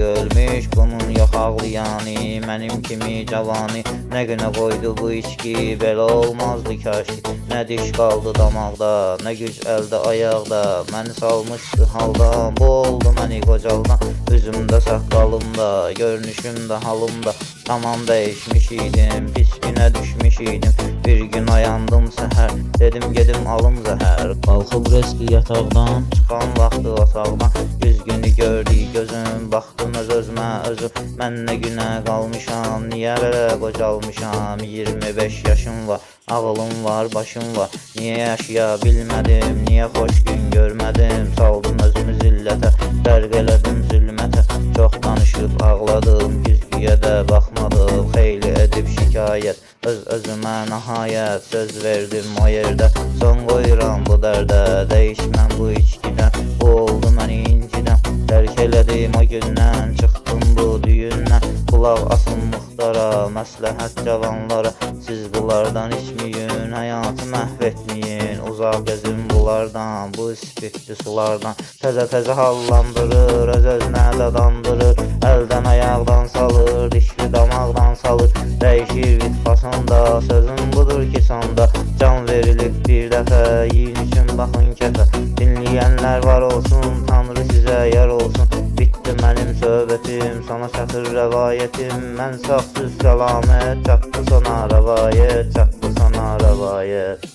Ölmüş bunun yok ağlayanı, mənim kimi cavanı. Nə günə qoydu bu içki, belə olmazdı kaşki. Nə diş qaldı damaqda, nə güc əldə ayaqda. Məni salmışdı haldan, bu oldu məni qocaldan. Üzümdə, saqqalımda, görünüşümdə, halımda tamam dəyişmiş idim, pis günə düşmüş idim. Bir gün ayandım səhər, dedim gedim alım zəhər. Qalxıb reski yataqdan, çıxan vaxtı otaqdan. Yüz günü gördü gözüm, baxdım öz-özümə özüm. Mən nə günə qalmışam, niyə belə qocalmışam? 25 yaşım var, ağlım var, başım var. Niyə yaşaya bilmədim, niyə xoş gün görmədim? Saldım özümü zillətə, dərq elədim zülmətə. Çox danışıb ağladım, güzgüyə də baxmadım. Xeyli edib şikayət, öz-özümə nəhayət. Söz verdim o yerdə, son qoyuram bu dərdə. Dəyişməm bu içkidən, bu oldu məni incidən. Tərk elədim o gündən, çıxdım bu düyündən. Qulaq asın muxtara, məsləhət cavanlara. Siz bunlardan içməyin, həyatı məhv etməyin. Uzaq gəzin bunlardan, bu ispirtli sulardan. Təzə-təzə hallandırır, öz-özünə dadandırır. Əldən ayaqdan salır, dişli damaqdan salır. Dəyişir vitfasında, sözüm budur ki sonda. Can verilib bir dəfə, yiyin üçün baxın kəfə. Dinləyənlər var olsun, Tanrı sizə yar olsun. Bitdi mənim söhbətim, sana çatır rəvayətim. Mən sağsız səlamət, çatdı sana rəvayət, çatdı sana rəvayət.